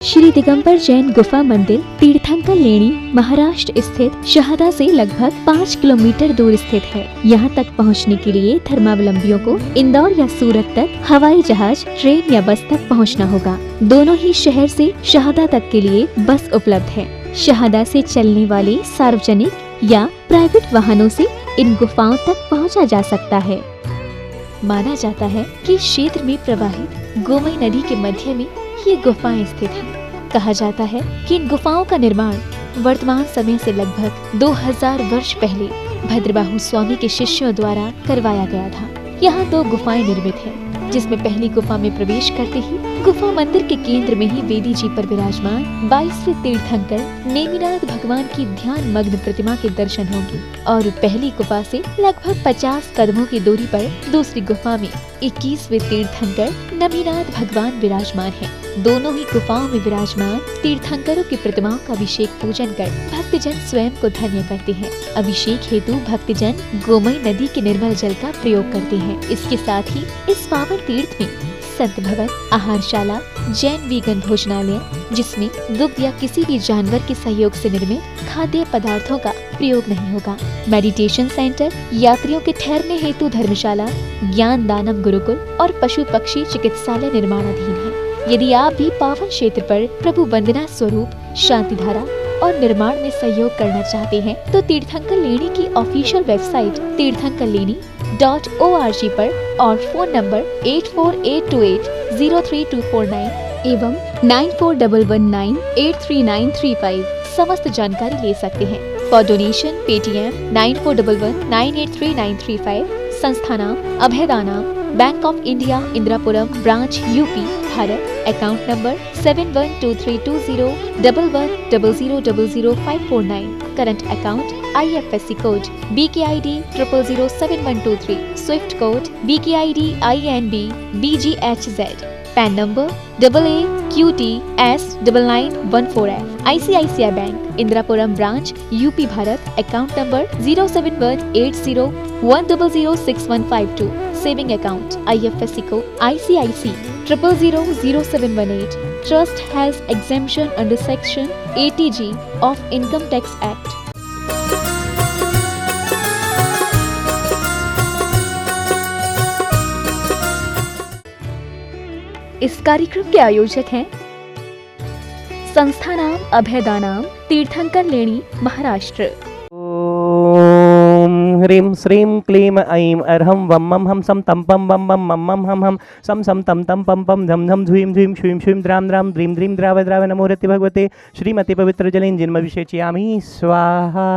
श्री दिगंबर जैन गुफा मंदिर तीर्थंकर लेणी महाराष्ट्र स्थित शहादा से लगभग 5 किलोमीटर दूर स्थित है। यहाँ तक पहुँचने के लिए धर्मावलंबियों को इंदौर या सूरत तक हवाई जहाज, ट्रेन या बस तक पहुँचना होगा। दोनों ही शहर से शहादा तक के लिए बस उपलब्ध है। शहादा से चलने वाले सार्वजनिक या प्राइवेट वाहनों से इन गुफाओं तक पहुँचा जा सकता है। माना जाता है कि क्षेत्र में प्रवाहित गोमई नदी के मध्य में ये गुफाएं स्थित हैं। कहा जाता है कि इन गुफाओं का निर्माण वर्तमान समय से लगभग 2000 वर्ष पहले भद्रबाहु स्वामी के शिष्यों द्वारा करवाया गया था। यहाँ 2 गुफाएं निर्मित हैं, जिसमें पहली गुफा में प्रवेश करते ही गुफा मंदिर के केंद्र में ही वेदी जी पर विराजमान 22वें तीर्थंकर नेमिनाथ भगवान की ध्यान मग्न प्रतिमा के दर्शन होंगे और पहली गुफा से लगभग 50 कदमों की दूरी पर दूसरी गुफा में 21वें तीर्थंकर नमीनाथ भगवान विराजमान हैं। दोनों ही गुफाओं में विराजमान तीर्थंकरों की प्रतिमाओं का अभिषेक पूजन कर भक्तजन स्वयं को धन्य करते हैं। अभिषेक हेतु भक्तजन गोमई नदी के निर्मल जल का प्रयोग करते हैं। इसके साथ ही इस पावन तीर्थ में संत भवन, आहारशाला, जैन वीगन भोजनालय, जिसमें दुग्ध या किसी भी जानवर के सहयोग से निर्मित खाद्य पदार्थों का प्रयोग नहीं होगा, मेडिटेशन सेंटर, यात्रियों के ठहरने हेतु धर्मशाला, ज्ञान दानम गुरुकुल और पशु पक्षी चिकित्सालय निर्माणाधीन है। यदि आप भी पावन क्षेत्र पर प्रभु वंदना स्वरूप शांति धारा और निर्माण में सहयोग करना चाहते हैं तो तीर्थंकर लेणी की ऑफिशियल वेबसाइट तीर्थंकरलेणी.org पर और फोन नंबर 8482803249 एवं 9411983935 समस्त जानकारी ले सकते हैं। For donation Paytm 9411983935। संस्था नाम Abhayadana, bank of India, Indirapuram branch, UP, Bharat. Account number 7123201100000549। Current account IFSC code BKID 0007123। Swift code BKID INB BGHZ। PAN number AAQTS9914F। ICICI bank Indirapuram branch, UP, Bharat. Account number 0718010061552। Saving account IFSC code ICIC 000718। Trust has exemption under Section 80G of Income Tax Act. इस कार्यक्रम के आयोजक हैं संस्था नाम अभयदानाम, तीर्थंकर लेणी, महाराष्ट्र। ह्रीं श्रीं क्लीं ऐं अर्हं वं मं हम सम तम पम बम बम मम मम हम हम सम सम तम तम पम पम धम धम धुईं धुईं श्रीं श्रीं द्रां द्रां द्रीं द्रीं द्राव द्राव नमो रति भगवते श्रीमते पवित्र जलेन जिन्मभिषेचयामि स्वाहा।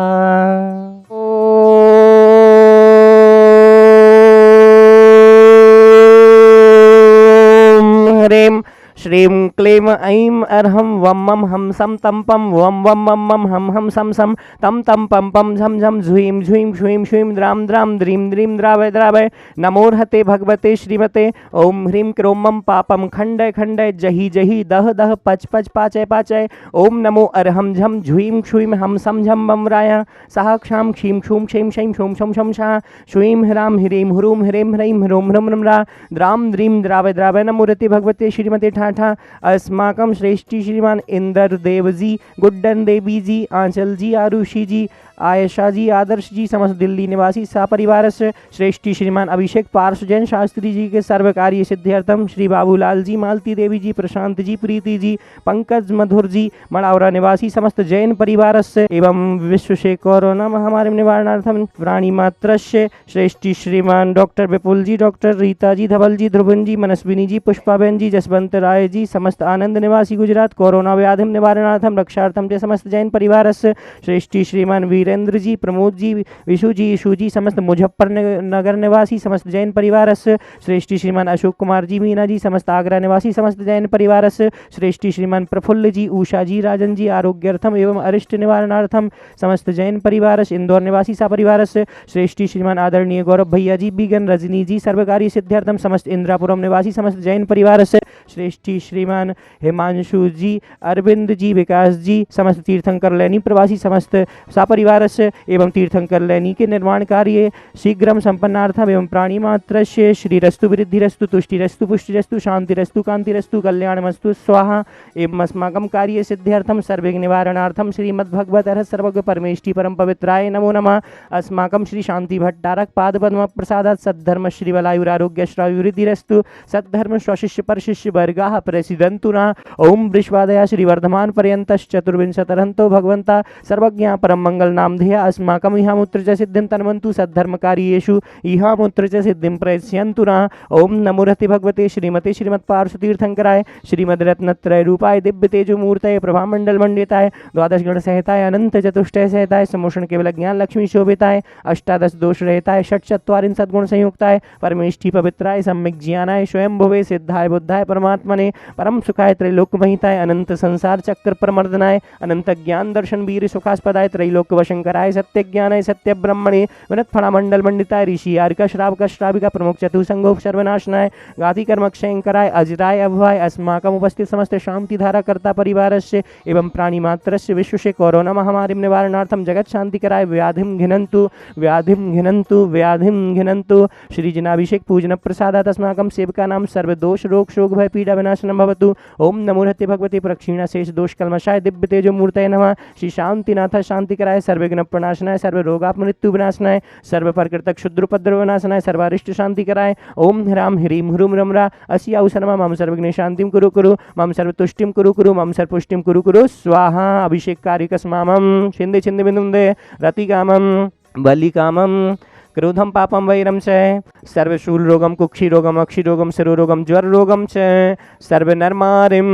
ह्रीं श्रीं क्लीं ऐं अर्हं वं मं हम सम तम पम वम वम मम मम हम सम सम तम तम पम पम झम झम झुईं झुईं श्रीं श्रीं द्रां द्रां द्रीं द्रीं द्रावय द्रावय नमोर्हते भगवते श्रीमते। ओम ह्रीं क्रों मम पापम खंडय खंडय जहि जहि दह दह पच पच पाचय पाचय। ओम नमो अर्हं झम झुईं क्षुईं हम सम झम बमराय सह क्षां क्षीं क्षूं क्षीं क्षैं क्षूं क्षं क्षं शाह श्रीं ह्रां ह्रीं ह्रूं ह्रीं ह्रैं ह्रूं ह्रं ह्रं रा द्रां द्रीं द्रावय द्रावय नमोरति भगवते श्रीमते ठाठा। अस्माकं श्रेष्ठी श्रीमान इंद्र देव जी, गुड्डन देवी जी, आंचल जी, आरुषि जी, आयशा जी, आदर्श जी, समस्त दिल्ली निवासी सपरिवार से श्रेष्ठी श्रीमान अभिषेक पार्श्व जैन शास्त्री जी के सर्व कार्य सिद्ध्यर्थम श्री बाबूलाल जी, मालती देवी जी, प्रशांत जी, प्रीति जी, पंकज मधुर जी, मड़ावरा निवासी समस्त जैन परिवार से एवं विश्व से कोरोना महामारी निवारणार्थम प्राणी मात्र से श्रेष्ठी श्रीमान डॉक्टर विपुल जी, डॉक्टर रीता जी, धवल जी, ध्रुवन जी, मनस्विनी जी, पुष्पाबेन जी, जसवंत राय जी, समस्त आनंद निवासी गुजरात कोरोना व्याधि निवारणार्थम रक्षार्थम च समस्त जैन परिवार से श्रेष्ठी श्रीमान वीरेंद्र जी, प्रमोद जी, विशु जी, ईशु जी, समस्त मुजफ्फरनगर निवासी समस्त जैन परिवार से श्रेष्ठी श्रीमान अशोक कुमार जी, मीना जी, समस्त आगरा निवासी समस्त जैन परिवार से श्रेष्ठी श्रीमान प्रफुल्ल जी, उषा जी, राजन जी, आरोग्यार्थम एवं अरिष्ट निवारणार्थम समस्त जैन परिवार से इंदौर निवासी सपरिवार से श्रेष्ठी श्रीमान आदरणीय गौरव भैया जी, बीगन रजनी जी, सर्वकार्य सिद्ध्यर्थम समस्त इंदिरापुरम निवासी समस्त जैन परिवार से श्रेष्ठी श्रेष्ठी श्रीमान हिमांशु जी, अरविंद जी, विकास जी, समस्त तीर्थंकर लैनी प्रवासी समस्त सपरिवार एवं तीर्थंकर लैनी के निर्माण कार्य शीघ्रम संपन्नार्थम एवं प्राणी मात्र श्रीरस्तु वृद्धिरस्तु तुष्टिरस्तु पुष्टिरस्तु शांतिरस्तु कांतिरस्तु कल्याणमस्तु स्वाहा एवं अस्माकं कार्य सिद्ध्यर्थम सर्वविघ्न निवारणार्थम श्रीमद्भगवत सर्वज्ञ परमेष्टि परम पवित्राय नमो नमः। अस्माकं श्री शांति भट्टारक पाद पद्म प्रसादात् सद्धर्म श्री बलायुरारोग्य श्रायुवृद्धिरस्तु सद्धर्म स्वशिष्य परशिष्य वर्गाः प्रसिदन्तु नः। ओम वृषवादया श्री वर्धमान पर्यन्तश्च चतुर्विंशतिरहन्तो भगवन्ता सर्वज्ञा परम मंगल नामधेया अस्माकं इहामुत्र च सिद्धिं तन्वन्तु सद्धर्म कार्येषु इहामुत्र च सिद्धिं प्रयस्यन्तु नः। ओम नमो रहते भगवते श्रीमते श्रीमत्पार्श्वतीर्थंकराय श्रीमद्रत्नत्रय रूपाय दिव्य तेजो मूर्तये प्रभामंडल मंडिताय द्वादश गण सहिताय अनंत चतुष्टय सहिताय समोषण केवल ज्ञान लक्ष्मी शोभिताय अष्टादश दोष रहताय षट चत्वारिंशत् सद्गुण संयुक्ताय परमेष्ठि पवित्राय सम्यक ज्ञानाय स्वयं भुवे सिद्धाय बुद्धाय परमात्मने परम सुखाय त्रैलोक महिताय अनंत संसार चक्र प्रमर्दनाय अनंत ज्ञान दर्शन वीर सुखास्पदाय त्रैलोक वशंकराय सत्य ज्ञानाय सत्य ब्रह्मणे विनत फणामंडल मंडिताय ऋषि आर्का श्रावक श्राविका प्रमुख चतुसंगोप सर्वनाशनाय गाति कर्म क्षयंकराय अजिताय अभवाय अस्माकम उपस्थित समस्त शांति धारा कर्ता परिवारस्य एवं प्राणी मात्रस्य विश्वस्य कोरोना महामारी निवारणार्थम जगत शांति कराय व्याधिम घिनंतु व्याधिम घिनंतु व्याधिम घिनंतु श्री जनाभिषेक पूजन प्रसादात् अस्माकं सेवका नाम सर्व दोष रोग शोक भय पीड़ा विनाशनम भवतु। ओम नमो रहते भगवते प्रक्षीणा शेष दोष कल्मषाय दिव्य तेजो मूर्तये नमः। श्री शांतिनाथ शांति कराय सर्वविघ्न प्रणाशनाय सर्व रोगाप मृत्यु विनाशनाय सर्व प्रकृतक क्षुद्र उपद्रव विनाशनाय सर्वारिष्ट शांति कराय। ओम ह्राम ह्रीम ह्रूम रमरा असी अवसरमा मम सर्वविघ्न शांतिम कुरु कुरु मम सर्वतुष्टिम कुरु कुरु मम सर्वपुष्टिम कुरु कुरु स्वाहा। अभिषेक कार्यकस्मामं छिंदे छिंदे बिंदुंदे रतिकामं बलिकामं क्रोधम पापम वैरम च सर्वशूल रोगम कुक्षि रोगम अक्षि रोगम शिरो रोगम ज्वर रोगम च सर्व नरमारिम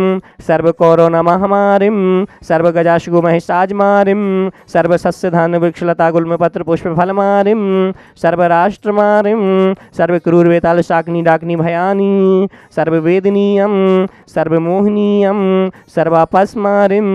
सर्व कोरोना महामारिम सर्व गजाशुगो महिषाजमारिम सर्व सस्य धान वृक्षलता गुल्म पत्र पुष्प फलमारिम सर्व राष्ट्रमारिम सर्व क्रूर वेताल शाकनी डाकनी भयानी सर्व वेदनीयम सर्व मोहनीयम सर्वापस्मारिम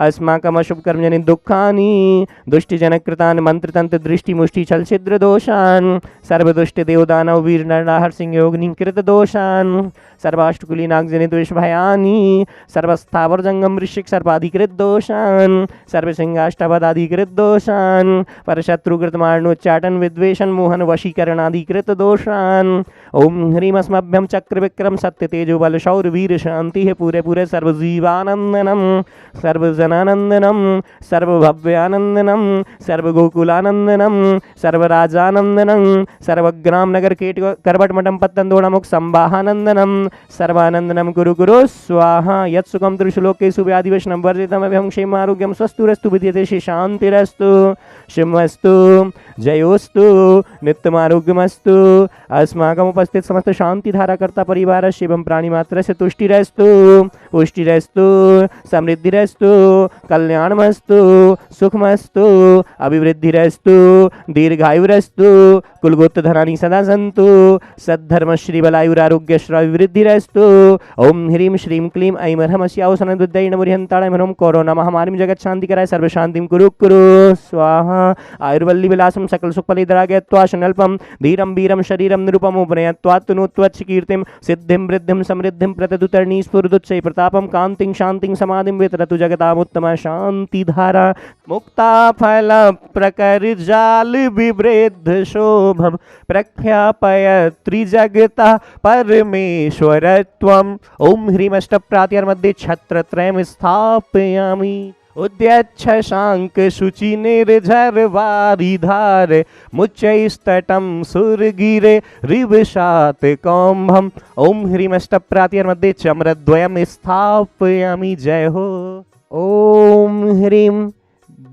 अस्माकम अशुभ कर्म जनित दुखानि दुष्टि जनक कृतान मंत्र तंत्र दृष्टि मुष्टि छल छिद्र दोषान सर्वदुष्ट देवदानव वीर नरनाहर सिंह योगिनी कृत दोषान सर्वाष्टकुली नाग जनित विष भयानी सर्वस्थावर जंगम ऋषिक सर्वाधिकृत दोषान सर्व सिंहाष्टपदाधिकृत दोषान परशत्रुकृत मारणोच्चाटन विद्वेषण मोहन वशीकरण अधिकृत दोषान। ओम ह्रीम अस्मभ्यम चक्र विक्रम सत्य तेजो बल शौर वीर शांति है पूरे पूरे सर्व जीवानंदनम सर्व जनानंदनम सर्व भव्यानंदनम सर्व गोकुलानंदनम सर्व राजानंदनम सर्व ग्राम नगर केट करवट मठम पत्तंदोणमुख संवाहानंदनम सर्वानंदनम गुरु गुरु स्वाहा। यत् सुखम त्रिशुलोकेषु व्याधिवशनं वर्जितम अभयं क्षेम आरोग्यम स्वस्तुरस्तु विद्यते श्री शांतिरस्तु शिवमस्तु जयोस्तु नित्यमारोग्यमस्तु। अस्माकम उपस्थित समस्त शांति धारा कर्ता परिवार शिवम प्राणी मात्र से तुष्टिरस्तु पुष्टिरस्तु समृद्धिरस्तु कल्याणमस्तु सुखमस्तु अभिवृद्धिरस्तु दीर्घायुरस्तु कुलगोत्र धनानि सदा सन्तु सद्धर्म श्री बलायुरारोग्य श्रायुवृद्धिरस्तु। ओम ह्रीम श्रीम क्लीम ऐं ह्रम अस्यावसन दुद्दयेन मुरिहन्ताणं ह्रम कोरोना महामारीं जगत शांति कराय सर्व शांतिं कुरु कुरु स्वाहा। आयुर्वल्ली विलासं सकल सुखफलिदरागत्वाशनल्पं धीरं वीरं शरीरं निरुपम उपनयत्वात्तनुत्वच्च कीर्तिं सिद्धिं वृद्धिं समृद्धिं प्रददु तर्णी स्फुरदुच्चै प्रतापं कान्तिं शान्तिं समाधिं वितरतु जगतामुत्तम शांति धारा मुक्ता फल प्रकर जाल विवृद्ध शोभम प्रख्यापय त्रिजगता परमेश्वरत्वम्। ओम ह्रीम अष्टप्रात्यार मध्ये छत्रत्रयं स्थापयामि उद्यच्छ शांक शुचि निर्झर वारिधार मुच्चैस्तटं सुरगिरे रिवशात कौम्भम। ओम ह्रीम अष्टप्रात्यार मध्ये चम्रद्वयं स्थापयामि जय हो। ओम ह्रीम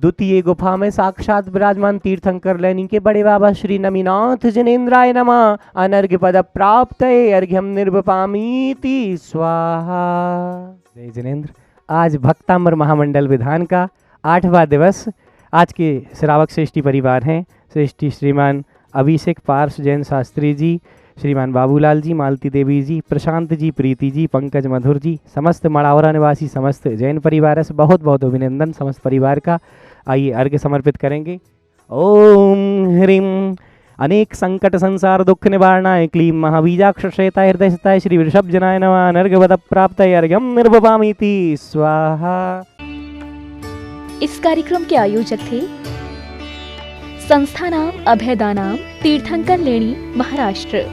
द्वितीय गुफा में साक्षात विराजमान तीर्थंकर लैनी के बड़े बाबा श्री नमीनाथ जनेन्द्राय नमः। अनर्घ्य पद प्राप्त अर्घ्यम निर्वपामीति स्वाहा। जय जनेन्द्र। आज भक्ताम्बर महामंडल विधान का 8वां दिवस। आज के श्रावक श्रेष्ठी परिवार हैं श्रेष्ठी श्रीमान अभिषेक पार्श जैन शास्त्री जी, श्रीमान बाबूलाल जी, मालती देवी जी, प्रशांत जी, प्रीति जी, पंकज मधुर जी, समस्त मड़ावरा निवासी समस्त जैन परिवार से बहुत बहुत अभिनंदन समस्त परिवार का। आइए अर्घ्य समर्पित करेंगे। ओम ह्रीम अनेक संकट संसार दुख निवारणाय क्लीं महाबीजाक्ष श्वेताय हृदय स्थिताय श्री वृषभ जनाय नमः। नर्गवद प्राप्तये अर्घ्यं निर्वपामीति स्वाहा। इस कार्यक्रम के आयोजक थे संस्थानाम अभयदानाम तीर्थंकर लेणी महाराष्ट्र।